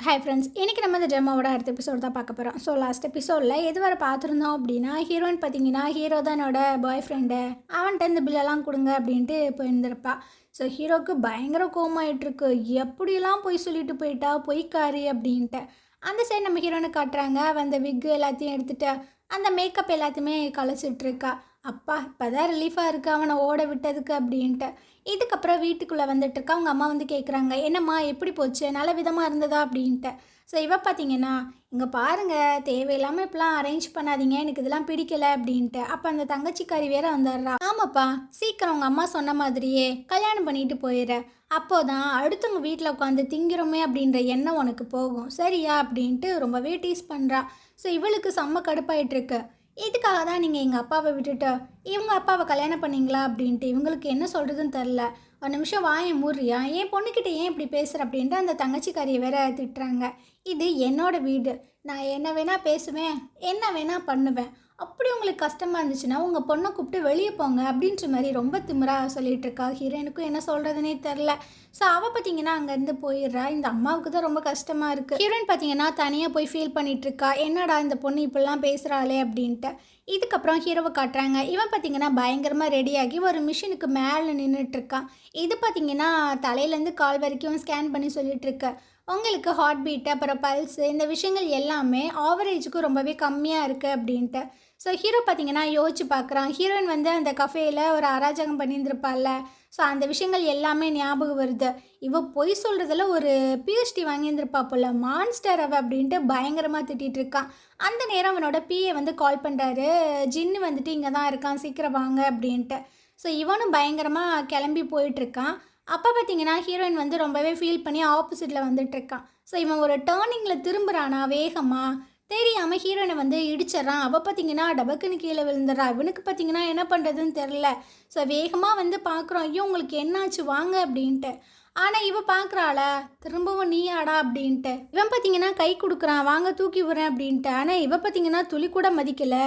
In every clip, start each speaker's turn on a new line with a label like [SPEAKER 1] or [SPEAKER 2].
[SPEAKER 1] Hi friends, இன்றைக்கி நம்ம இந்த ட்ராமாவோட அடுத்த எபிசோட் தான் பார்க்க போகிறோம். ஸோ லாஸ்ட் எபிசோடில் எது வரை பார்த்துருந்தோம் அப்படின்னா, ஹீரோயின் பார்த்தீங்கன்னா ஹீரோ தான் என்னோட பாய் ஃப்ரெண்டு, அவன்கிட்ட இந்த பில்லெல்லாம் கொடுங்க அப்படின்ட்டு போயிருந்திருப்பா. ஸோ ஹீரோவுக்கு பயங்கர கோவமாயிட்டிருக்கு. எப்படிலாம் போய் சொல்லிட்டு போயிட்டா பொய்க்காரி அப்படின்ட்டு. அந்த சைடு நம்ம ஹீரோனை காட்டுறாங்க. அவன் அந்த விக்கு எல்லாத்தையும் எடுத்துகிட்டு அந்த மேக்கப் எல்லாத்தையுமே கலைச்சிட்ருக்கா. அப்பா இப்போ தான் ரிலீஃபாக இருக்குது அவனை ஓட விட்டதுக்கு அப்படின்ட்டு. இதுக்கப்புறம் வீட்டுக்குள்ளே வந்துட்டுருக்கா. அவங்க அம்மா வந்து கேட்குறாங்க, என்னம்மா எப்படி போச்சு, நல்ல விதமாக இருந்ததா அப்படின்ட்டு. ஸோ இவ பார்த்தீங்கன்னா, இங்கே பாருங்கள் தேவையில்லாமல் இப்பெல்லாம் அரேஞ்ச் பண்ணாதீங்க, எனக்கு இதெல்லாம் பிடிக்கலை அப்படின்ட்டு. அப்போ அந்த தங்கச்சிக்காரி வேற வந்துடுறா. ஆமாப்பா, சீக்கிரம் உங்கள் அம்மா சொன்ன மாதிரியே கல்யாணம் பண்ணிட்டு போயிடுற, அப்போதான் அடுத்தவங்க வீட்டில் உட்காந்து திங்கிறோமே அப்படின்ற எண்ணம் உனக்கு போகும் சரியா அப்படின்ட்டு ரொம்பவே டீஸ் பண்ணுறா. ஸோ இவளுக்கு செம்ம கடுப்பாயிட்டிருக்கு. இதுக்காக தான் நீங்கள் எங்கள் அப்பாவை விட்டுட்டு இவங்க அப்பாவை கல்யாணம் பண்ணிங்களா அப்படின்ட்டு. இவங்களுக்கு என்ன சொல்கிறதுன்னு தெரில. ஒரு நிமிஷம் வாயை மூடுறியா, என் பொண்ணுக்கிட்ட ஏன் இப்படி பேசுகிற அப்படின்ட்டு அந்த தங்கச்சிக்காரியை வேற திட்டுறாங்க. இது என்னோட வீடு, நான் என்ன வேணால் பேசுவேன், என்ன வேணால் பண்ணுவேன். அப்படி உங்களுக்கு கஷ்டமாக இருந்துச்சுன்னா உங்கள் பொண்ணை கூப்பிட்டு வெளியே போங்க அப்படின்ற மாதிரி ரொம்ப திமிராக சொல்லிகிட்டு இருக்கா. ஹீரோயினுக்கும் என்ன சொல்கிறதுனே தெரில. ஸோ அவள் பார்த்தீங்கன்னா அங்கேருந்து போயிடுறா. இந்த அம்மாவுக்கு தான் ரொம்ப கஷ்டமாக இருக்குது. ஹீரோயின் பார்த்தீங்கன்னா தனியாக போய் ஃபீல் பண்ணிகிட்ருக்கா. என்னடா இந்த பொண்ணு இப்படிலாம் பேசுகிறாளே அப்படின்ட்டு. இதுக்கப்புறம் ஹீரோவை காட்டுறாங்க. இவன் பார்த்தீங்கன்னா பயங்கரமாக ரெடியாகி ஒரு மிஷினுக்கு மேலே நின்றுட்டுருக்கான். இது பார்த்தீங்கன்னா தலையிலேருந்து கால் வரைக்கும் ஸ்கேன் பண்ணி சொல்லிகிட்ருக்க. உங்களுக்கு ஹார்ட் பீட்டு, அப்புறம் பல்ஸு, இந்த விஷயங்கள் எல்லாமே ஆவரேஜுக்கு ரொம்பவே கம்மியாக இருக்குது அப்படின்ட்டு. ஸோ ஹீரோ பார்த்தீங்கன்னா யோசிச்சு பார்க்குறான். ஹீரோயின் வந்து அந்த கஃபேயில் ஒரு அராஜகம் பண்ணியிருந்திருப்பாள்ல. ஸோ அந்த விஷயங்கள் எல்லாமே ஞாபகம் வருது. இவ பொய் சொல்கிறதுல ஒரு பிஹெச்டி வாங்கியிருந்திருப்பா போல், மான்ஸ்டர் அவ அப்படின்ட்டு பயங்கரமாக திட்டிகிட்டு இருக்கான். அந்த நேரம் அவனோட பிஏ வந்து கால் பண்ணுறாரு, ஜின்னு வந்துட்டு இங்கே தான் இருக்கான், சீக்கிரம் வாங்க அப்படின்ட்டு. ஸோ இவனும் பயங்கரமாக கிளம்பி போயிட்டுருக்கான். அப்போ பார்த்தீங்கன்னா ஹீரோயின் வந்து ரொம்பவே ஃபீல் பண்ணி ஆப்போசிட்டில் வந்துட்டுருக்கான். ஸோ இவன் ஒரு டேர்னிங்கில் திரும்புகிறானா வேகமாக, தெரியாமல் ஹீரோயினை வந்து இடிச்சிட்றான். அவள் பார்த்தீங்கன்னா டபக்குன்னு கீழே விழுந்துடுறா. இவனுக்கு பார்த்தீங்கன்னா என்ன பண்ணுறதுன்னு தெரில. ஸோ வேகமாக வந்து பார்க்குறோம், ஐயோ உங்களுக்கு என்னாச்சு வாங்க அப்படின்ட்டு. ஆனால் இவன் பார்க்குறாள, திரும்பவும் நீ ஆடா அப்படின்ட்டு. இவன் பார்த்தீங்கன்னா கை கொடுக்குறான், வாங்க தூக்கி விடுறேன் அப்படின்ட்டு. ஆனால் இவன் பார்த்தீங்கன்னா துளி கூட மதிக்கலை.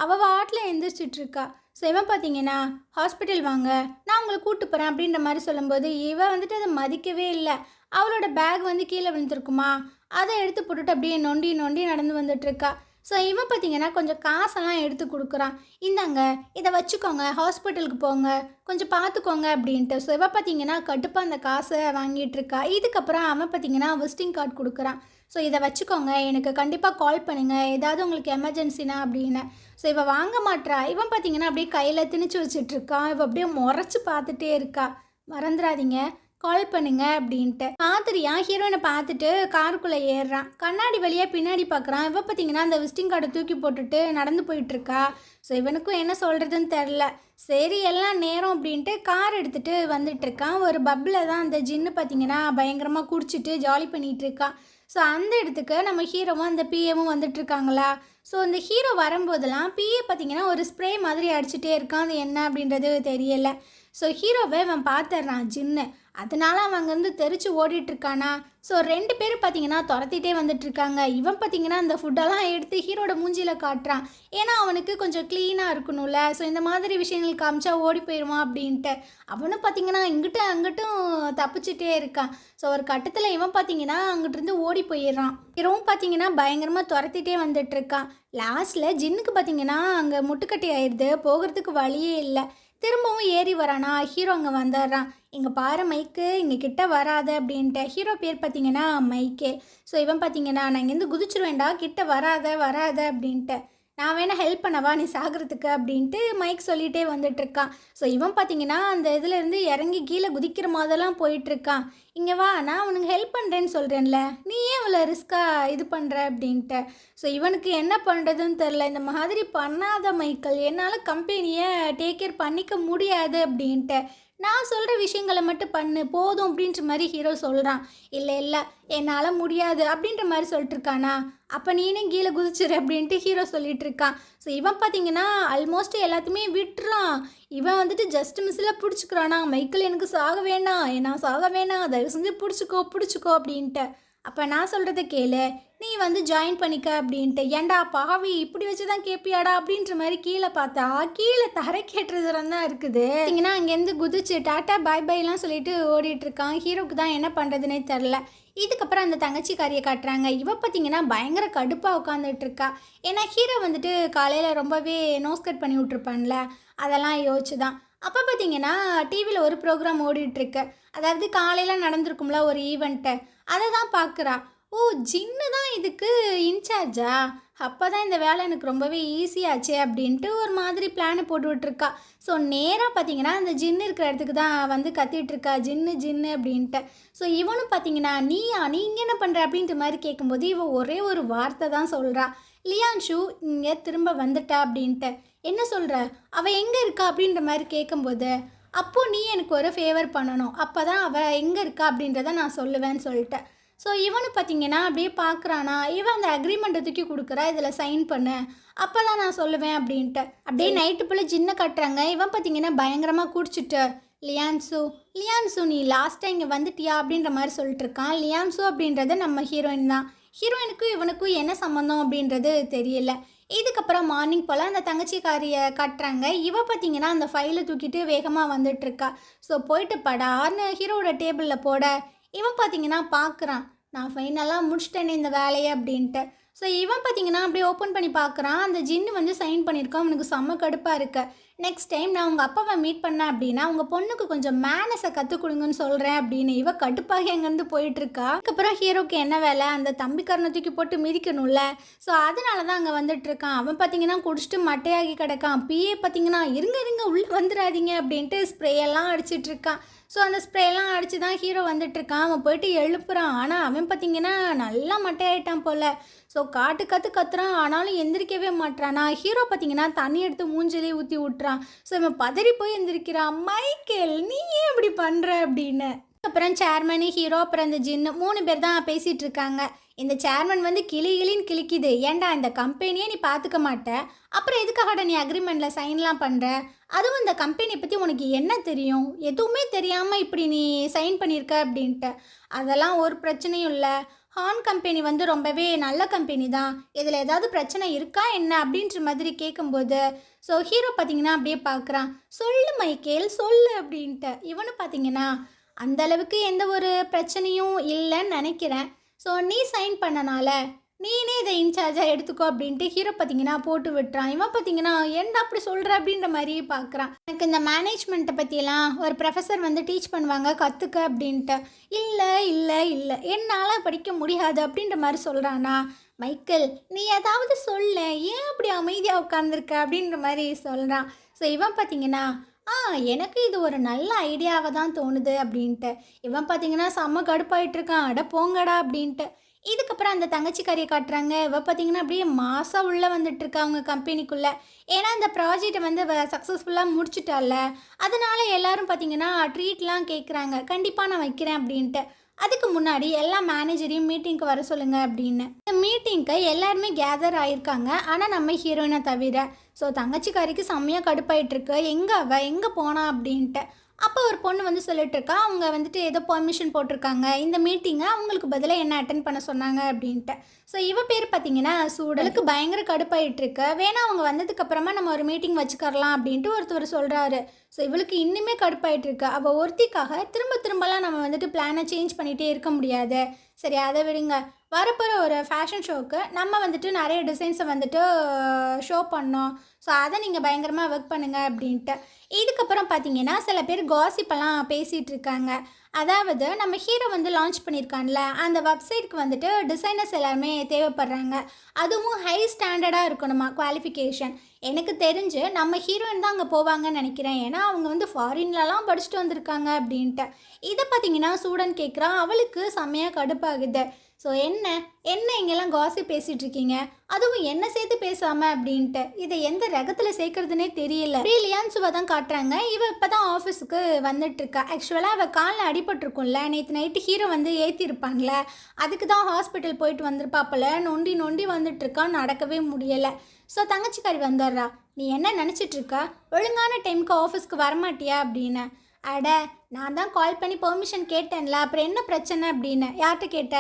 [SPEAKER 1] அவள் வாட்டில் எந்திரிச்சிட்ருக்கா. ஸோ இவன் பார்த்தீங்கன்னா ஹாஸ்பிட்டல் வாங்க, நான் உங்களை கூப்பிட்டு போகிறேன் அப்படின்ற மாதிரி சொல்லும்போது இவன் வந்துட்டு அதை மதிக்கவே இல்லை. அவளோட பேக் வந்து கீழே விழுந்துருக்குமா, அதை எடுத்து போட்டுட்டு அப்படியே நொண்டி நொண்டி நடந்து வந்துட்டுருக்கா. ஸோ இவன் பார்த்தீங்கன்னா கொஞ்சம் காசெல்லாம் எடுத்து கொடுக்குறான். இந்தாங்க இதை வச்சுக்கோங்க, ஹாஸ்பிட்டலுக்கு போங்க, கொஞ்சம் பார்த்துக்கோங்க அப்படின்ட்டு. ஸோ இவன் பார்த்தீங்கன்னா கட்டுப்பாக அந்த காசை வாங்கிட்டுருக்கா. இதுக்கப்புறம் அவன் பார்த்தீங்கன்னா விசிட்டிங் கார்டு கொடுக்குறான். ஸோ இதை வச்சுக்கோங்க, எனக்கு கண்டிப்பாக கால் பண்ணுங்கள் ஏதாவது உங்களுக்கு எமர்ஜென்சினா அப்படின்னு. ஸோ இவன் வாங்க மாட்றா. இவன் பார்த்தீங்கன்னா அப்படியே கையில் திணிச்சு வச்சுட்ருக்கான். இவன் அப்படியே முறைச்சி பார்த்துட்டே இருக்கா. மறந்துடாதீங்க கால் பண்ணுங்க அப்படின்ட்டு. மாதிரியா ஹீரோயினை பார்த்துட்டு காருக்குள்ளே ஏறுறான். கண்ணாடி வழியாக பின்னாடி பார்க்குறான். இவன் பார்த்தீங்கன்னா அந்த விசிட்டிங் கார்டை தூக்கி போட்டுட்டு நடந்து போயிட்டுருக்கா. ஸோ இவனுக்கும் என்ன சொல்கிறதுன்னு தெரில. சரி எல்லாம் நேரம் அப்படின்ட்டு கார் எடுத்துகிட்டு வந்துட்டுருக்கான். ஒரு பப்பில் தான் அந்த ஜின்னு பார்த்தீங்கன்னா பயங்கரமாக குடிச்சிட்டு ஜாலி பண்ணிகிட்ருக்கான். ஸோ அந்த இடத்துக்கு நம்ம ஹீரோவும் அந்த பிஏவும் வந்துட்டுருக்காங்களா. ஸோ இந்த ஹீரோ வரும்போதெல்லாம் பிஏ பார்த்தீங்கன்னா ஒரு ஸ்ப்ரே மாதிரி அடிச்சுட்டே இருக்கான். அது என்ன அப்படின்றது தெரியலை. ஸோ ஹீரோவை அவன் பார்த்துட்றான் ஜின்னு. அதனால அவன் அங்கேருந்து தெரிச்சு ஓடிட்டுருக்கானா. ஸோ 2 பேரும் பார்த்தீங்கன்னா துரத்திட்டே வந்துட்டுருக்காங்க. இவன் பார்த்தீங்கன்னா அந்த ஃபுட்டெல்லாம் எடுத்து ஹீரோட மூஞ்சியில் காட்டுறான். ஏன்னா அவனுக்கு கொஞ்சம் க்ளீனாக இருக்கணும்ல. ஸோ இந்த மாதிரி விஷயங்கள் காமிச்சா ஓடி போயிடுவான் அப்படின்ட்டு. அவனும் பார்த்தீங்கன்னா இங்கிட்டும் அங்கிட்டும் தப்பிச்சுட்டே இருக்கான். ஸோ ஒரு கட்டத்தில் இவன் பார்த்தீங்கன்னா அங்கிட்டிருந்து ஓடி போயிடுறான். ஹீரோவும் பார்த்தீங்கன்னா பயங்கரமாக துரத்திட்டே வந்துட்டுருக்கான். லாஸ்ட்டில் ஜின்னுக்கு பார்த்தீங்கன்னா அங்கே முட்டுக்கட்டி ஆயிடுது, போகிறதுக்கு வழியே இல்லை. திரும்பவும் ஏறி வரானா. ஹீரோ அங்கே வந்துடுறான். இங்கே பாரு மைக்கு, இங்கே கிட்ட வராத அப்படின்ட்டு. ஹீரோ பேர் பார்த்தீங்கன்னா மைக்கே. ஸோ இவன் பார்த்தீங்கன்னா நான் இங்கேருந்து குதிச்சிருவேண்டா, கிட்ட வராத வராத அப்படின்ட்டு. நான் வேணால் ஹெல்ப் பண்ணவா நீ சாகிறதுக்கு அப்படின்ட்டு மைக் சொல்லிகிட்டே வந்துட்டுருக்கான். ஸோ இவன் பார்த்தீங்கன்னா அந்த இதுலேருந்து இறங்கி கீழே குதிக்கிற மாதிரிலாம் போயிட்டுருக்கான். இங்கே வா, நான் உனக்கு ஹெல்ப் பண்ணுறேன்னு சொல்கிறேன்ல, நீ ஏன் இவ்வளோ ரிஸ்க்காக இது பண்ணுற அப்படின்ட்டு. ஸோ இவனுக்கு என்ன பண்ணுறதுன்னு தெரில. இந்த மாதிரி பண்ணாத மைக்கேல், என்னால் கம்பெனியை டேக் கேர் பண்ணிக்க முடியாது அப்படின்ட்டு. நான் சொல்கிற விஷயங்களை மட்டும் பண்ணு போதும் அப்படின்ற மாதிரி ஹீரோ சொல்கிறான். இல்லை இல்லை என்னால் முடியாது அப்படின்ற மாதிரி சொல்லிட்டுருக்கானா. அப்போ நீனே கீழே குதிச்சிரு அப்படின்ட்டு ஹீரோ சொல்லிகிட்ருக்கான். ஸோ இவன் பார்த்தீங்கன்னா ஆல்மோஸ்ட் எல்லாத்தையுமே விட்டுறான். இவன் வந்துட்டு ஜஸ்ட் மிஸ்ஸில் பிடிச்சிக்கிறானா. மைக்கேல் எனக்கு சாக வேணாம், நான் சாக வேணாம், தயவு செஞ்சு பிடிச்சிக்கோ அப்படின்ட்டு. அப்போ நான் சொல்கிறத கேளு, நீ வந்து ஜாயின் பண்ணிக்க அப்படின்ட்டு. ஏண்டா பாவி இப்படி வச்சு தான் கேட்பியாடா அப்படின்ற மாதிரி கீழே பார்த்தா கீழே தரை கேட்டுறதுலாம் தான் இருக்குது. இங்கன்னா அங்கேருந்து குதிச்சு டாட்டா பாய் பாய்லாம் சொல்லிட்டு ஓடிட்டுருக்கான். ஹீரோக்கு தான் என்ன பண்ணுறதுனே தெரில. இதுக்கப்புறம் அந்த தங்கச்சிக்காரியை காட்டுறாங்க. இவ பார்த்தீங்கன்னா பயங்கர கடுப்பாக உட்காந்துட்டு இருக்கா. ஏன்னா ஹீரோ வந்துட்டு காலையில் ரொம்பவே நோஸ் கட் பண்ணி விட்ருப்பான்ல, அதெல்லாம் யோசிச்சு தான். அப்போ பார்த்தீங்கன்னா டிவியில் ஒரு ப்ரோக்ராம் ஓடிட்டுருக்கு. அதாவது காலையில் நடந்திருக்கும்ல ஒரு ஈவெண்ட்டு, அதை தான் பார்க்குறா. ஓ, ஜின்னு தான் இதுக்கு இன்சார்ஜா? அப்போ தான் இந்த வேலை எனக்கு ரொம்பவே ஈஸியாச்சே அப்படின்ட்டு ஒரு மாதிரி பிளானை போட்டு விட்ருக்கா. ஸோ நேராக பார்த்தீங்கன்னா அந்த ஜின்னு இருக்கிற இடத்துக்கு தான் வந்து கத்திகிட்ருக்கா, ஜின்னு ஜின்னு அப்படின்ட்டு. ஸோ இவனும் பார்த்தீங்கன்னா நீயா, நீ இங்கே என்ன பண்ணுற அப்படின்ட்டு மாதிரி கேட்கும்போது இவன் ஒரே ஒரு வார்த்தை தான் சொல்கிறா, லியான்ஷு இங்கே திரும்ப வந்துட்டா அப்படின்ட்டு. என்ன சொல்கிற, அவள் எங்கே இருக்கா அப்படின்ற மாதிரி கேட்கும்போது, அப்போது நீ எனக்கு ஒரு ஃபேவர் பண்ணணும், அப்போ தான் அவள் எங்கே இருக்கா அப்படின்றத நான் சொல்லுவேன்னு சொல்லிட்டேன். ஸோ இவனு பார்த்தீங்கன்னா அப்படியே பார்க்குறானா, இவன் அந்த அக்ரிமெண்ட்டை தூக்கி கொடுக்குறா, இதில் சைன் பண்ணு, அப்போ தான் நான் சொல்லுவேன் அப்படின்ட்டு. அப்படியே நைட்டு போல் ஜின்ன கட்டுறாங்க. இவன் பார்த்தீங்கன்னா பயங்கரமாக குடிச்சிட்டு, லியான்சு லியான்சு நீ லாஸ்ட்டாக இங்கே வந்துட்டியா அப்படின்ற மாதிரி சொல்லிட்டு இருக்கான். லியான்சு அப்படின்றது நம்ம ஹீரோயின் தான். ஹீரோயினுக்கும் இவனுக்கும் என்ன சம்மந்தம் அப்படின்றது தெரியல. இதுக்கப்புறம் மார்னிங் போல் அந்த தங்கச்சிக்காரியை கட்டுறாங்க. இவ பார்த்தீங்கன்னா அந்த ஃபைலை தூக்கிட்டு வேகமாக வந்துட்டுருக்கா. ஸோ போயிட்டு படார்னு ஹீரோவோட டேபிளில் போட இவன் பார்த்தீங்கன்னா பார்க்குறான், நான் ஃபைனலாக முடிச்சிட்டேனே இந்த வேலையை அப்படின்ட்டு. ஸோ இவன் பார்த்தீங்கன்னா அப்படியே ஓப்பன் பண்ணி பார்க்குறான். அந்த ஜின்னு வந்து சைன் பண்ணியிருக்கான். அவனுக்கு செம்ம கடுப்பாக இருக்கு. நெக்ஸ்ட் டைம் நான் உங்கள் அப்பாவை மீட் பண்ணேன் அப்படின்னா உங்கள் பொண்ணுக்கு கொஞ்சம் மேனஸை கற்றுக் கொடுங்கன்னு சொல்கிறேன் அப்படின்னு இவ கடுப்பாக எங்கேருந்து போயிட்டுருக்கா. அதுக்கப்புறம் ஹீரோக்கு என்ன வேலை, அந்த தம்பிக்காரனை தூக்கி போட்டு மிதிக்கணும்ல. ஸோ அதனால தான் அங்கே வந்துட்டுருக்கான். அவன் பார்த்தீங்கன்னா குடிச்சிட்டு மட்டையாகி கிடக்கான். பிஏ பார்த்தீங்கன்னா இருங்க இருங்க உள்ளே வந்துடாதீங்க அப்படின்ட்டு ஸ்ப்ரேயெல்லாம் அடிச்சிட்ருக்கான். ஸோ அந்த ஸ்ப்ரேலாம் அடித்து தான் ஹீரோ வந்துட்டுருக்கான். அவன் போயிட்டு எழுப்புறான். ஆனால் அவன் பார்த்தீங்கன்னா நல்லா மட்டையாயிட்டான் போல். ஸோ கத்துறான். ஆனாலும் எந்திரிக்கவே மாட்டானா. ஹீரோ பார்த்தீங்கன்னா தண்ணி எடுத்து மூஞ்சிலே ஊற்றி விட்டுறான். ஸோ இவன் பதறி போய் எந்திரிக்கிறான். மைக்கேல் நீ ஏன் இப்படி பண்ணுற அப்படின்னு. அப்புறம் சேர்மனு, ஹீரோ, அப்புறம் இந்த ஜின்னு 3 பேர் தான் பேசிகிட்டு இருக்காங்க. இந்த சேர்மன் வந்து கிளின்னு கிளிக்குது. ஏன்டா இந்த கம்பெனியே நீ பார்த்துக்க மாட்ட, அப்புறம் எதுக்காகடா நீ அக்ரிமெண்ட்டில் சைன்லாம் பண்ணுற, அதுவும் இந்த கம்பெனியை பற்றி உனக்கு என்ன தெரியும், எதுவுமே தெரியாமல் இப்படி நீ சைன் பண்ணியிருக்க அப்படின்ட்டு. அதெல்லாம் ஒரு பிரச்சனையும் இல்லை, ஹார்ன் கம்பெனி வந்து ரொம்பவே நல்ல கம்பெனி தான், இதில் ஏதாவது பிரச்சனை இருக்கா என்ன அப்படின்ற மாதிரி கேட்கும்போது ஸோ ஹீரோ பார்த்தீங்கன்னா அப்படியே பார்க்குறான். சொல்லு மைக்கேல் சொல்லு அப்படின்ட்டு. இவனு பார்த்தீங்கன்னா அந்தளவுக்கு எந்த ஒரு பிரச்சனையும் இல்லைன்னு நினைக்கிறேன். ஸோ நீ சைன் பண்ணனால நீனே இதை இன்சார்ஜாக எடுத்துக்கோ அப்படின்ட்டு ஹீரோ பார்த்தீங்கன்னா போட்டு விட்டுறான். இவன் பார்த்தீங்கன்னா என்ன அப்படி சொல்கிற அப்படின்ற மாதிரியே பார்க்குறான். எனக்கு இந்த மேனேஜ்மெண்ட்டை பற்றியெல்லாம் ஒரு ப்ரொஃபஸர் வந்து டீச் பண்ணுவாங்க கற்றுக்க அப்படின்ட்டு. இல்லை இல்லை இல்லை என்னால் படிக்க முடியாது அப்படின்ற மாதிரி சொல்கிறானா. மைக்கேல் நீ ஏதாவது சொல்ல, ஏன் அப்படி அமைதியாக உட்காந்துருக்க அப்படின்ற மாதிரி சொல்கிறான். ஸோ இவன் பார்த்தீங்கன்னா எனக்கு இது ஒரு நல்ல ஐடியாவை தான் தோணுது அப்படின்ட்டு. இவன் பார்த்தீங்கன்னா செம்ம கடுப்பாயிட்ருக்கான். அட போங்கடா அப்படின்ட்டு. இதுக்கப்புறம் அந்த தங்கச்சிக்காரியை காட்டுறாங்க. இவ பார்த்தீங்கன்னா அப்படியே மாதம் உள்ளே வந்துட்டுருக்கா அவங்க கம்பெனிக்குள்ளே. ஏன்னா அந்த ப்ராஜெக்டை வந்து சக்ஸஸ்ஃபுல்லாக முடிச்சுட்டால, அதனால எல்லோரும் பார்த்தீங்கன்னா ட்ரீட்லாம் கேட்குறாங்க. கண்டிப்பாக நான் வைக்கிறேன் அப்படின்ட்டு. அதுக்கு முன்னாடி எல்லா மேனேஜரையும் மீட்டிங்க்கு வர சொல்லுங்கள் அப்படின்னு. இந்த மீட்டிங்க்கு எல்லாருமே கேதர் ஆகியிருக்காங்க, ஆனால் நம்ம ஹீரோயினை தவிர. ஸோ தங்கச்சிக்காரிக்கு செம்மையாக கடுப்பாயிட்ருக்கு, எங்கே போனா அப்படின்ட்டு. அப்போ ஒரு பொண்ணு வந்து சொல்லிட்டுருக்கா, அவங்க வந்துட்டு ஏதோ பர்மிஷன் போட்டிருக்காங்க, இந்த மீட்டிங்கை அவங்களுக்கு பதிலாக என்ன அட்டென்ட் பண்ண சொன்னாங்க அப்படின்ட்டு. ஸோ இவ பேர் பார்த்தீங்கன்னா சூடலுக்கு பயங்கர கடுப்பாயிட்ருக்கு. வேணா அவங்க வந்ததுக்கப்புறமா நம்ம ஒரு மீட்டிங் வச்சுக்கரலாம் அப்படின்ட்டு ஒருத்தர் சொல்கிறாரு. ஸோ இவளுக்கு இன்னுமே கடுப்பாயிட்ருக்கு. அவள் ஒருத்திக்காக திரும்பலாம் நம்ம வந்துட்டு பிளானை சேஞ்ச் பண்ணிகிட்டே இருக்க முடியாது. சரி அதை விடுங்க, வரப்போகிற ஒரு ஃபேஷன் ஷோவுக்கு நம்ம வந்துட்டு நிறைய டிசைன்ஸை வந்துட்டு ஷோ பண்ணோம். ஸோ அதை நீங்கள் பயங்கரமாக ஒர்க் பண்ணுங்கள் அப்படின்ட்டு. இதுக்கப்புறம் பார்த்தீங்கன்னா சில பேர் காசிப்பெல்லாம் பேசிகிட்டு இருக்காங்க. அதாவது நம்ம ஹீரோ வந்து லான்ச் பண்ணியிருக்கான்ல, அந்த வெப்சைட்டுக்கு வந்துட்டு டிசைனர்ஸ் எல்லாருமே தேவைப்படுறாங்க. அதுவும் ஹை ஸ்டாண்டர்டாக இருக்கணுமா குவாலிஃபிகேஷன். எனக்கு தெரிஞ்சு நம்ம ஹீரோயின் தான் அங்கே போவாங்கன்னு நினைக்கிறேன். ஏன்னா அவங்க வந்து ஃபாரின்லலாம் படிச்சுட்டு வந்திருக்காங்க அப்படின்ட்டு. இதை பார்த்தீங்கன்னா ஸ்டூடெண்ட் கேட்குறான். அவளுக்கு செம்மையாக கடுப்பாகுது. ஸோ என்ன இங்கெல்லாம் காசி பேசிகிட்டு இருக்கீங்க, அதுவும் என்ன சேர்த்து பேசாமல் அப்படின்ட்டு. இதை எந்த ரகத்தில் சேர்க்குறதுனே தெரியல. லியான்சுவை தான் காட்டுறாங்க. இவள் இப்போ தான் ஆஃபீஸுக்கு வந்துட்டுருக்கா. ஆக்சுவலாக அவள் காலில் அடிபட்டிருக்கும்ல, நேற்று நைட்டு ஹீரோ வந்து ஏற்றிருப்பாங்களே, அதுக்கு தான் ஹாஸ்பிட்டல் போயிட்டு வந்திருப்பாப்பில். நொண்டி வந்துட்டுருக்கா, நடக்கவே முடியலை. ஸோ தங்கச்சிக்காரி வந்துடுறா. நீ என்ன நினச்சிட்ருக்க, ஒழுங்கான டைமுக்கு ஆஃபீஸ்க்கு வரமாட்டியா அப்படின்னு. அட நான் தான் கால் பண்ணி பெர்மிஷன் கேட்டேன்ல, அப்புறம் என்ன பிரச்சனை அப்படின்னு. யார்கிட்ட கேட்ட,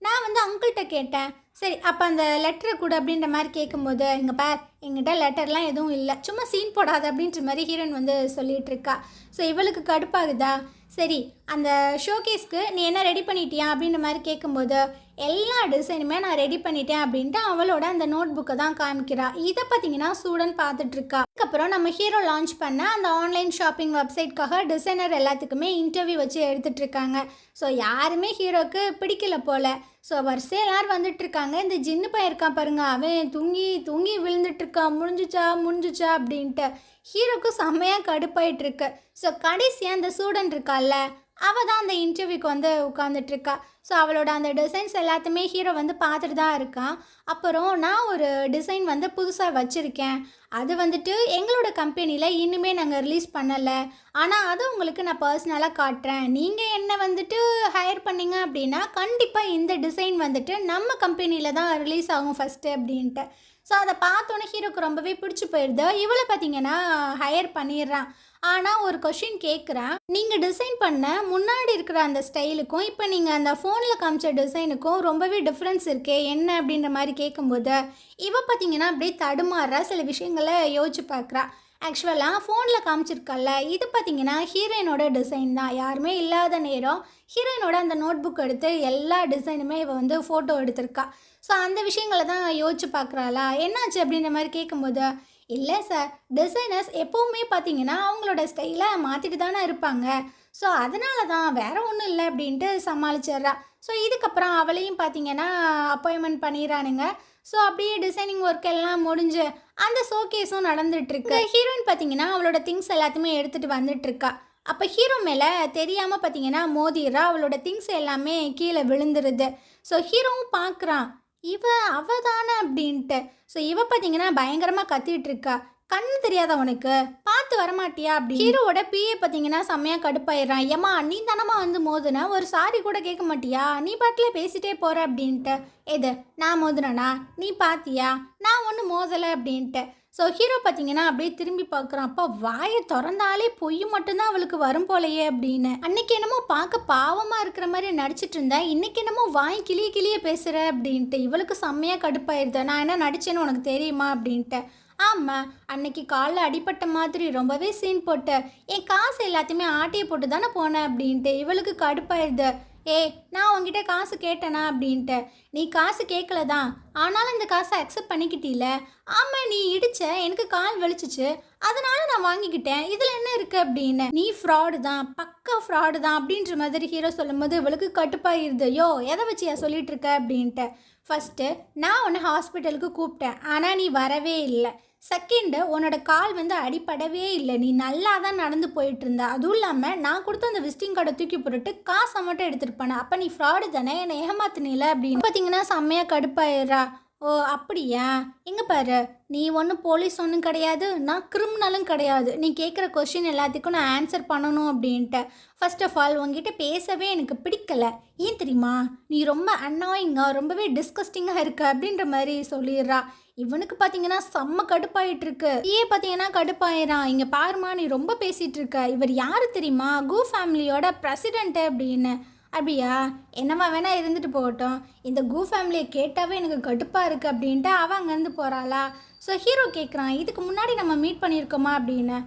[SPEAKER 1] நான் வந்து அங்கிள்கிட்ட கேட்டேன். சரி அப்போ அந்த லெட்டரை கொடு அப்படின்ற மாதிரி கேட்கும்போது, இங்கே பார் எங்கிட்ட லெட்டர்லாம் எதுவும் இல்லை, சும்மா சீன் போடாத அப்படின்ற மாதிரி ஹீரோயின் வந்து சொல்லிகிட்டு இருக்கா. ஸோ இவளுக்கு கடுப்பாகுதா. சரி அந்த ஷோகேஸ்க்கு நீ என்ன ரெடி பண்ணிட்டியா அப்படின்ற மாதிரி கேட்கும்போது, எல்லா டிசைனுமே நான் ரெடி பண்ணிட்டேன் அப்படின்ட்டு அவளோட அந்த நோட் புக்கை தான் காமிக்கிறா. இதை பார்த்தீங்கன்னா ஸ்டூடெண்ட் பார்த்துட்ருக்கா. அதுக்கப்புறம் நம்ம ஹீரோ லான்ச் பண்ண அந்த ஆன்லைன் ஷாப்பிங் வெப்சைட்காக டிசைனர் எல்லாத்துக்குமே இன்டர்வியூ வச்சு எடுத்துகிட்ருக்காங்க. ஸோ யாருமே ஹீரோக்கு பிடிக்கல போல். ஸோ வரிசை எல்லோரும் வந்துட்டுருக்காங்க. இந்த ஜின்னு பையன் இருக்கான் பாருங்க, அவன் தூங்கி தூங்கி விழுந்துட்டுருக்கான். முடிஞ்சிச்சா அப்படின்ட்டு ஹீரோக்கு செம்மையாக கடுப்பாயிட்டுருக்கு. ஸோ கடைசியாக அந்த ஸ்டூடெண்ட் இருக்கால்ல, அவள் தான் அந்த இன்டர்வியூக்கு வந்து உட்காந்துட்ருக்கா. ஸோ அவளோட அந்த டிசைன்ஸ் எல்லாத்தையுமே ஹீரோ வந்து பார்த்துட்டு தான் இருக்கான். அப்புறம் நான் ஒரு டிசைன் வந்து புதுசாக வச்சுருக்கேன், அது வந்துட்டு எங்களோட கம்பெனியில் இன்னுமே நாங்கள் ரிலீஸ் பண்ணலை, ஆனால் அது உங்களுக்கு நான் பர்சனலாக காட்டுறேன். நீங்கள் என்ன வந்துட்டு ஹையர் பண்ணிங்க அப்படின்னா கண்டிப்பாக இந்த டிசைன் வந்துட்டு நம்ம கம்பெனியில் தான் ரிலீஸ் ஆகும் ஃபஸ்ட்டு அப்படின்ட்டு. ஸோ அதை பார்த்தோன்னே ஹீரோக்கு ரொம்பவே பிடிச்சி போயிடுது. இவளை பார்த்தீங்கன்னா ஹையர் பண்ணிடுறான். ஆனால் ஒரு கொஷின் கேட்குறேன், நீங்கள் டிசைன் பண்ண முன்னாடி இருக்கிற அந்த ஸ்டைலுக்கும் இப்போ நீங்கள் அந்த ஃபோனில் காமிச்ச டிசைனுக்கும் ரொம்பவே டிஃப்ரென்ஸ் இருக்கே என்ன அப்படின்ற மாதிரி கேட்கும்போது, இவ பார்த்தீங்கன்னா அப்படியே தடுமாறுறா, சில விஷயங்களை யோசிச்சு பார்க்குறா. ஆக்சுவலாக ஃபோனில் காமிச்சிருக்கல, இது பார்த்தீங்கன்னா ஹீரோயினோட டிசைன் தான். யாருமே இல்லாத நேரம் ஹீரோயினோட அந்த நோட் புக் எடுத்து எல்லா டிசைனுமே இவ வந்து ஃபோட்டோ எடுத்திருக்கா. ஸோ அந்த விஷயங்களை தான் யோசிச்சு பார்க்குறாளா. என்னாச்சு அப்படின்ற மாதிரி கேட்கும்போது, இல்லை சார், டிசைனர்ஸ் எப்போவுமே பார்த்தீங்கன்னா அவங்களோட ஸ்டைலை மாற்றிட்டு தானே இருப்பாங்க, ஸோ அதனால தான், வேறு ஒன்றும் இல்லை அப்படின்ட்டு சமாளிச்சிட்றா. ஸோ இதுக்கப்புறம் அவளையும் பார்த்தீங்கன்னா அப்பாயின்மெண்ட் பண்ணிடுறானுங்க. ஸோ அப்படியே டிசைனிங் ஒர்க் எல்லாம் முடிஞ்சு அந்த ஷோகேஸும் நடந்துகிட்ருக்கு. ஹீரோயின் பார்த்தீங்கன்னா அவளோட திங்ஸ் எல்லாத்தையுமே எடுத்துகிட்டு வந்துட்டுருக்கா. அப்போ ஹீரோ மேலே தெரியாமல் பார்த்தீங்கன்னா மோதிடுறா, அவளோட திங்ஸ் எல்லாமே கீழே விழுந்துருது. ஸோ ஹீரோவும் பார்க்குறான், அவ தானே அப்படின்ட்டு. ஸோ இவ பார்த்தீங்கன்னா பயங்கரமாக கத்திட்டு இருக்கா. கண்ணு தெரியாத உனக்கு, பார்த்து வரமாட்டியா அப்படி. ஹீரோவோட பிஏ பார்த்தீங்கன்னா செம்மையாக கடுப்பாயிடுறான். ஏம்மா நீ தானம்மா வந்து மோதுன, ஒரு சாரி கூட கேட்க மாட்டியா, நீ பாட்டில் பேசிட்டே போகிற அப்படின்ட்டு. எது நான் மோதுனா, நீ பார்த்தியா, நான் ஒன்றும் மோதலை அப்படின்ட்டு. ஸோ ஹீரோ பார்த்தீங்கன்னா அப்படியே திரும்பி பார்க்குறான். அப்பா வாயை திறந்தாலே பொய் மட்டும்தான் அவளுக்கு வரும் போலையே அப்படின்னு. அன்னைக்கு என்னமோ பார்க்க பாவமாக இருக்கிற மாதிரி நடிச்சிட்டு இருந்தேன், இன்னைக்கு என்னமோ வாய் கிளிய பேசுகிற அப்படின்ட்டு. இவளுக்கு செம்மையாக கடுப்பாயிருது. நான் என்ன நடிச்சேன்னு உனக்கு தெரியுமா அப்படின்ட்டு. ஆமாம், அன்னைக்கு காலில் அடிப்பட்ட மாதிரி ரொம்பவே சீன் போட்டு என் காசு எல்லாத்தையுமே ஆட்டையை போட்டு தானே போனேன் அப்படின்ட்டு. இவளுக்கு கடுப்பாயிருது. நான் உங்ககிட்ட காசு கேட்டேனா அப்படின்ட்டு. நீ காசு கேட்கல தான், ஆனாலும் இந்த காசை அக்செப்ட் பண்ணிக்கிட்டீல. ஆமாம், நீ இடிச்ச, எனக்கு கால் வலிச்சிச்சு, அதனால நான் வாங்கிக்கிட்டேன், இதில் என்ன இருக்குது அப்படின்னு. நீ ஃப்ராடு தான், பக்கா ஃப்ராடு தான் அப்படின்ற மாதிரி ஹீரோ சொல்லும்போது இவளுக்கு கட்டுப்பாயிருது. எதை வச்சியா சொல்லிட்டு இருக்க அப்படின்ட்டு. ஃபஸ்ட்டு நான் உன்னை ஹாஸ்பிட்டலுக்கு கூப்பிட்டேன், ஆனால் நீ வரவே இல்லை. செகண்டு, உன்னோட கால் வந்து அடிப்படவே இல்லை, நீ நல்லா தான் நடந்து போயிட்டு இருந்த. அதுவும் இல்லாமல் நான் கொடுத்த அந்த விசிட்டிங் கார்டை தூக்கி போட்டுட்டு காசை மட்டும் எடுத்துகிட்டு போனேன். அப்போ நீ ஃப்ராடு தானே, என்னை ஏமாத்தினில அப்படின்னு பார்த்தீங்கன்னா செம்மையாக கடுப்பாயிடுறா. ஓ அப்படியா, எங்கே பாரு, நீ ஒன்றும் போலீஸ் ஒன்றும் கிடையாது, நான் கிரிமினலும் கிடையாது, நீ கேட்குற கொஷின் எல்லாத்துக்கும் நான் ஆன்சர் பண்ணணும் அப்படின்ட்டு. ஃபர்ஸ்ட் ஆஃப் ஆல் உங்ககிட்ட பேசவே எனக்கு பிடிக்கலை. ஏன் தெரியுமா, நீ ரொம்ப அன்னாயிங்காக ரொம்பவே டிஸ்கஸ்டிங்காக இருக்க அப்படின்ற மாதிரி சொல்லிடுறா. இவனுக்கு பார்த்தீங்கன்னா செம்ம கடுப்பாயிட்டுருக்கு. பார்த்தீங்கன்னா கடுப்பாயிரான். இங்கே பாருமா, நீ ரொம்ப பேசிகிட்டு இருக்க, இவர் யார் தெரியுமா, கூ ஃபேமிலியோட பிரசிடென்ட்டு அப்படின்னு. அப்படியா, என்னவா வேணா இருந்துட்டு போகட்டும், இந்த கூ ஃபேமிலியை கேட்டாவே எனக்கு கடுப்பாக இருக்குது அப்படின்ட்டு அவன் அங்கேருந்து போகிறாளா. ஸோ ஹீரோ கேட்குறான், இதுக்கு முன்னாடி நம்ம மீட் பண்ணியிருக்கோமா அப்படின்னு.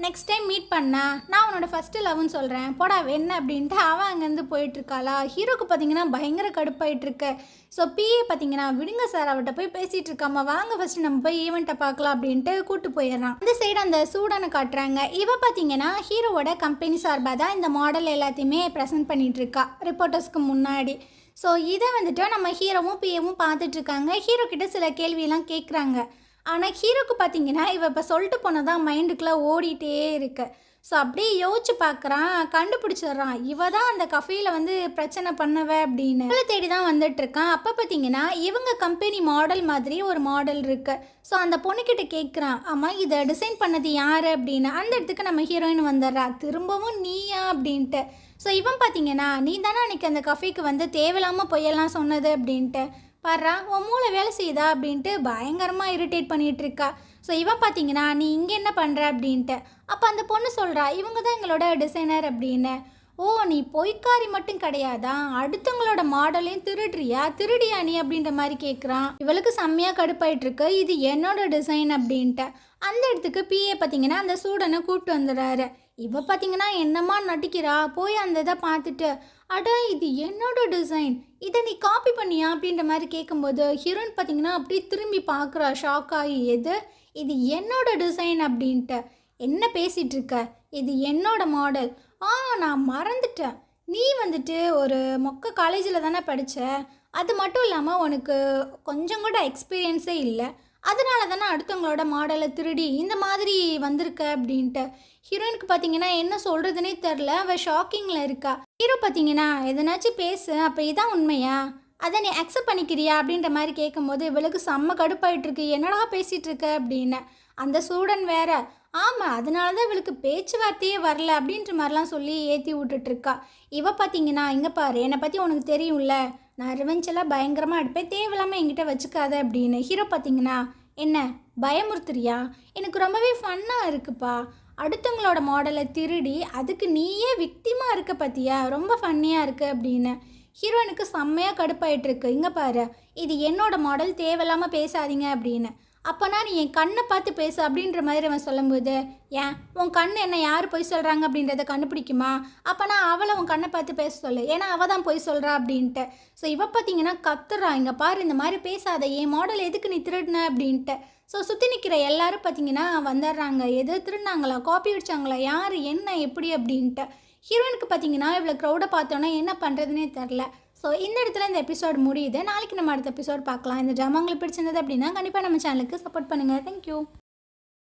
[SPEAKER 1] நெக்ஸ்ட் டைம் மீட் பண்ணா நான் உன்னோட ஃபஸ்ட்டு லவ்னு சொல்கிறேன், போடா என்ன அப்படின்ட்டு அவன் அங்கேருந்து போயிட்டுருக்காளா. ஹீரோக்கு பார்த்தீங்கன்னா பயங்கர கடுப்பாயிட்டுருக்கு. ஸோ பிஏ பார்த்தீங்கன்னா, விடுங்க சார், அவட்ட போய் பேசிகிட்டு இருக்காமா, வாங்க ஃபஸ்ட்டு நம்ம போய் ஈவெண்ட்டை பார்க்கலாம் அப்படின்ட்டு கூப்பிட்டு போயிடுறான். அந்த சைடு அந்த சூடானை காட்டுறாங்க. இவ பார்த்தீங்கன்னா ஹீரோவோட கம்பெனி சார்பாக தான் இந்த மாடல் எல்லாத்தையுமே ப்ரெசென்ட் பண்ணிகிட்ருக்கா ரிப்போர்ட்டர்ஸ்க்கு முன்னாடி. ஸோ இதை வந்துட்டு நம்ம ஹீரோவும் பிஏவும் பார்த்துட்ருக்காங்க. ஹீரோ கிட்ட சில கேள்வியெல்லாம் கேட்குறாங்க. ஆனால் ஹீரோக்கு பார்த்தீங்கன்னா இவ இப்போ சொல்லிட்டு போனதான் மைண்டுக்குள்ளே ஓடிட்டே இருக்கு. ஸோ அப்படியே யோசிச்சு பார்க்குறான், கண்டுபிடிச்சிட்றான், இவ தான் அந்த கஃபேயில் வந்து பிரச்சனை பண்ணவ அப்படின்னு. இவளை தேடி தான் வந்துட்டுருக்கான். அப்போ பார்த்தீங்கன்னா இவங்க கம்பெனி மாடல் மாதிரி ஒரு மாடல் இருக்குது. ஸோ அந்த பொண்ணுக்கிட்ட கேட்குறான், ஆமாம் இதை டிசைன் பண்ணது யார் அப்படின்னு. அந்த இடத்துக்கு நம்ம ஹீரோயின் வந்துடுறா. திரும்பவும் நீயா அப்படின்ட்டு. ஸோ இவன் பார்த்தீங்கன்னா, நீ தானே அன்றைக்கி அந்த கஃபேக்கு வந்து தேவையில்லாமல் பொய்யெல்லாம் சொன்னது அப்படின்ட்டு. பாடுறா, உன் மூளை வேலை செய்யுதா அப்படின்ட்டு பயங்கரமாக இரிட்டேட் பண்ணிகிட்ருக்கா. ஸோ இவன் பார்த்தீங்கன்னா, நீ இங்கே என்ன பண்ணுற அப்படின்ட்டு. அப்போ அந்த பொண்ணு சொல்கிறா, இவங்க தான் எங்களோட டிசைனர் அப்படின்னு. ஓ நீ பொய்க்காரி மட்டும் கிடையாதா, அடுத்தவங்களோட மாடலையும் திருடியா நீ அப்படின்ற மாதிரி கேட்குறான். இவளுக்கு செம்மையாக கடுப்பாயிட்டு இருக்கு, இது என்னோட டிசைன் அப்படின்ட்டு. அந்த இடத்துக்கு பிஏ பார்த்தீங்கன்னா அந்த ஸ்டூடெண்ட்டை கூப்பிட்டு வந்துடுறாரு. இவ பார்த்தீங்கன்னா என்னம்மா நடிக்கிறா, போய் அந்த இதை பார்த்துட்டு அட இது என்னோட டிசைன், இதை நீ காப்பி பண்ணியா அப்படின்ற மாதிரி கேட்கும்போது ஹீரோயின் பார்த்தீங்கன்னா அப்படியே திரும்பி பார்க்குறா ஷாக் ஆகி. இது என்னோட டிசைன் அப்படின்ட்டு என்ன பேசிகிட்டு இருக்க, இது என்னோட மாடல். நான் மறந்துட்டேன், நீ வந்துட்டு ஒரு மொக்க காலேஜில் தானே படித்த, அது மட்டும் இல்லாமல் உனக்கு கொஞ்சம் கூட எக்ஸ்பீரியன்ஸே இல்லை, அதனால தானே அடுத்தவங்களோட மாடலை திருடி இந்த மாதிரி வந்திருக்க அப்படின்ட்டு. ஹீரோயினுக்கு பார்த்தீங்கன்னா என்ன சொல்கிறதுனே தெரில, அவள் ஷாக்கிங்கில் இருக்கா. ஹீரோ பார்த்தீங்கன்னா எதனாச்சும் பேசு, அப்போ இதான் உண்மையா, அதை நீ அக்செப்ட் பண்ணிக்கிறியா அப்படின்ற மாதிரி கேட்கும்போது இவளுக்கு செம்ம கடுப்பாயிட்ருக்கு, என்னடா பேசிகிட்டு இருக்க அப்படின்னு. அந்த ஸ்டூடெண்ட் வேற, ஆமாம் அதனால தான் இவளுக்கு பேச்சுவார்த்தையே வரல அப்படின்ற மாதிரிலாம் சொல்லி ஏற்றி விட்டுட்ருக்கா. இவ பார்த்தீங்கன்னா இங்கே பாரு, என்னை பற்றி உனக்கு தெரியும்ல, நான் ரிவெஞ்செல்லாம் பயங்கரமாக எடுப்பேன், தேவையில்லாமல் என்கிட்ட வச்சுக்காத அப்படின்னு. ஹீரோ பார்த்தீங்கன்னா என்ன பயமுறுத்துறியா, எனக்கு ரொம்பவே ஃபன்னாக இருக்குப்பா, அடுத்தவங்களோட மாடலை திருடி அதுக்கு நீயே விக்டிமாக இருக்க பார்த்தியா, ரொம்ப ஃபன்னியாக இருக்குது அப்படின்னு. ஹீரோயினுக்கு செம்மையாக கடுப்பாயிட்ருக்கு, இங்கே பாரு இது என்னோட மாடல், தேவையில்லாமல் பேசாதீங்க அப்படின்னு. அப்போனா நீ என் கண்ணை பார்த்து பேசு அப்படின்ற மாதிரி அவன் சொல்லும்போது, ஏன் உன் கண் என்ன யார் பொய் சொல்கிறாங்க அப்படின்றத கண்டுபிடிக்குமா, அப்போனா அவளை உன் கண்ணை பார்த்து பேச சொல்லு, ஏன்னா அவள் தான் பொய் சொல்கிறா அப்படின்ட்டு. ஸோ இவ பார்த்தீங்கன்னா கத்துறா, இங்கே பாரு இந்த மாதிரி பேசாத, என் மாடல் எதுக்கு நீ திருடின அப்படின்ட்டு. ஸோ சுற்றி நிற்கிற எல்லாரும் பார்த்தீங்கன்னா வந்துடுறாங்க, எது திருடினாங்களா, காப்பி அடிச்சாங்களா, யார் என்ன எப்படி அப்படின்ட்டு. ஹீரோயினுக்கு பார்த்தீங்கன்னா இவ்வளோ க்ரௌடை பார்த்தோன்னா என்ன பண்ணுறதுனே தெரில. ஸோ இந்த இடத்துல இந்த எபிசோட் முடியுது. நாளைக்கு நம்ம அடுத்த எபிசோட் பார்க்கலாம். இந்த ட்ராமா உங்களுக்கு பிடிச்சிருந்தது அப்படின்னா கண்டிப்பாக நம்ம சேனலுக்கு சப்போர்ட் பண்ணுங்கள். தேங்க்யூ.